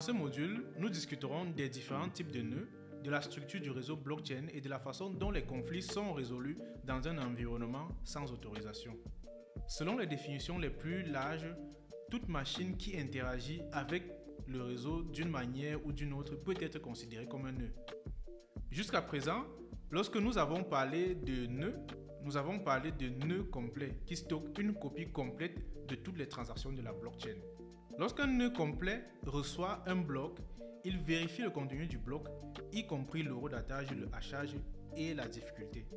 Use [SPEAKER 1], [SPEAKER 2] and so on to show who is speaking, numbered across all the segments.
[SPEAKER 1] ce module, nous discuterons des différents types de nœuds, de la structure du réseau blockchain et de la façon dont les conflits sont résolus dans un environnement sans autorisation. Selon les définitions les plus larges, toute machine qui interagit avec le réseau d'une manière ou d'une autre peut être considérée comme un nœud. Jusqu'à présent, lorsque nous avons parlé de nœuds, nous avons parlé de nœuds complets qui stockent une copie complète de toutes les transactions de la blockchain. Lorsqu'un nœud complet reçoit un bloc, il vérifie le contenu du bloc, y compris l'horodatage, le hachage et la difficulté.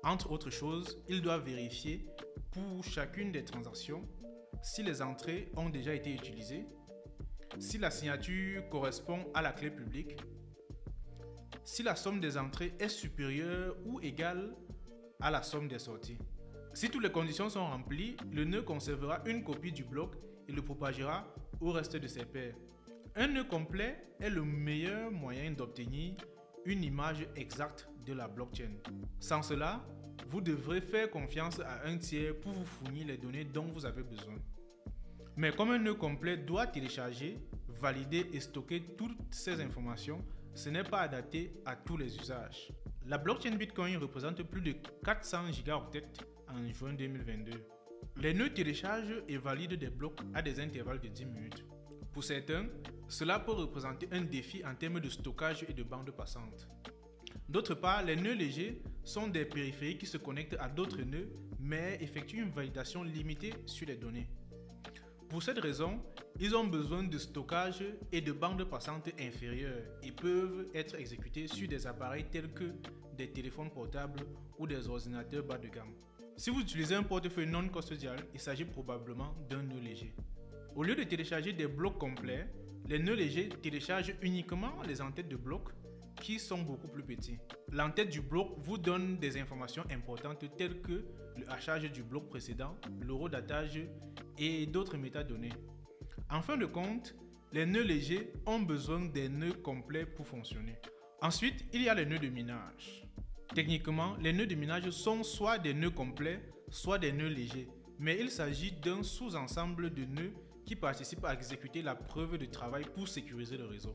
[SPEAKER 1] Entre autres choses, il doit vérifier pour chacune des transactions si les entrées ont déjà été utilisées, si la signature correspond à la clé publique, si la somme des entrées est supérieure ou égale à la somme des sorties. Si toutes les conditions sont remplies, le nœud conservera une copie du bloc et le propagera au reste de ses pairs. Un nœud complet est le meilleur moyen d'obtenir une image exacte de la blockchain. Sans cela, vous devrez faire confiance à un tiers pour vous fournir les données dont vous avez besoin. Mais comme un nœud complet doit télécharger, valider et stocker toutes ces informations, ce n'est pas adapté à tous les usages. La blockchain Bitcoin représente plus de 400 gigaoctets en juin 2022. Les nœuds téléchargent et valident des blocs à des intervalles de 10 minutes. Pour certains, cela peut représenter un défi en termes de stockage et de bande passante. D'autre part, les nœuds légers sont des périphériques qui se connectent à d'autres nœuds mais effectuent une validation limitée sur les données. Pour cette raison, ils ont besoin de stockage et de bandes passantes inférieures et peuvent être exécutés sur des appareils tels que des téléphones portables ou des ordinateurs bas de gamme. Si vous utilisez un portefeuille non custodial, il s'agit probablement d'un nœud léger. Au lieu de télécharger des blocs complets, les nœuds légers téléchargent uniquement les entêtes de blocs qui sont beaucoup plus petits. L'entête du bloc vous donne des informations importantes telles que le hachage du bloc précédent, l'horodatage et d'autres métadonnées. En fin de compte, les nœuds légers ont besoin des nœuds complets pour fonctionner. Ensuite, il y a les nœuds de minage. Techniquement, les nœuds de minage sont soit des nœuds complets, soit des nœuds légers, mais il s'agit d'un sous-ensemble de nœuds qui participent à exécuter la preuve de travail pour sécuriser le réseau.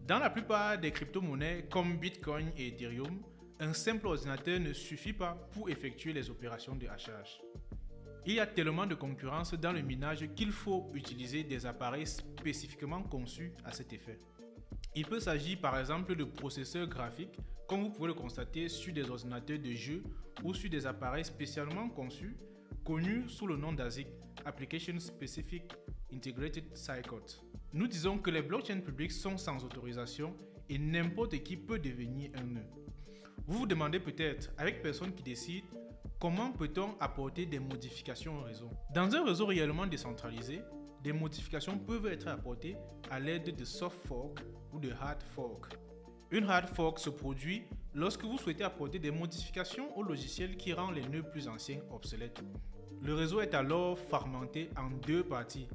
[SPEAKER 1] Dans la plupart des crypto-monnaies comme Bitcoin et Ethereum, un simple ordinateur ne suffit pas pour effectuer les opérations de hachage. Il y a tellement de concurrence dans le minage qu'il faut utiliser des appareils spécifiquement conçus à cet effet. Il peut s'agir par exemple de processeurs graphiques, comme vous pouvez le constater sur des ordinateurs de jeux ou sur des appareils spécialement conçus, connus sous le nom d'ASIC, Application Specific Integrated Circuit. Nous disons que les blockchains publiques sont sans autorisation et n'importe qui peut devenir un nœud. Vous vous demandez peut-être, avec personne qui décide, comment peut-on apporter des modifications au réseau? Dans un réseau réellement décentralisé, des modifications peuvent être apportées à l'aide de soft fork ou de hard fork. Une hard fork se produit lorsque vous souhaitez apporter des modifications au logiciel qui rend les nœuds plus anciens obsolètes. Le réseau est alors fragmenté en deux parties,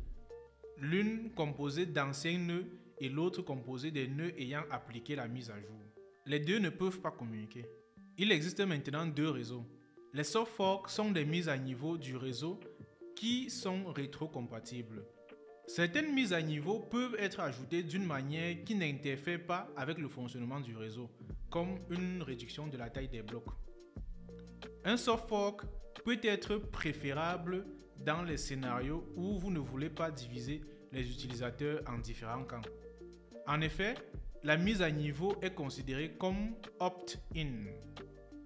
[SPEAKER 1] l'une composée d'anciens nœuds et l'autre composée des nœuds ayant appliqué la mise à jour. Les deux ne peuvent pas communiquer. Il existe maintenant deux réseaux. Les soft forks sont des mises à niveau du réseau qui sont rétrocompatibles. Certaines mises à niveau peuvent être ajoutées d'une manière qui n'interfère pas avec le fonctionnement du réseau, comme une réduction de la taille des blocs. Un soft fork peut être préférable dans les scénarios où vous ne voulez pas diviser les utilisateurs en différents camps. En effet, la mise à niveau est considérée comme opt-in.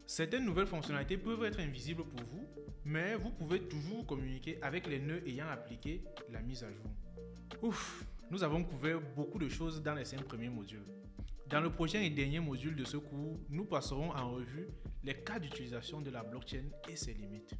[SPEAKER 1] Certaines nouvelles fonctionnalités peuvent être invisibles pour vous, mais vous pouvez toujours communiquer avec les nœuds ayant appliqué la mise à jour. Nous avons couvert beaucoup de choses dans les 5 premiers modules. Dans le prochain et dernier module de ce cours, nous passerons en revue les cas d'utilisation de la blockchain et ses limites.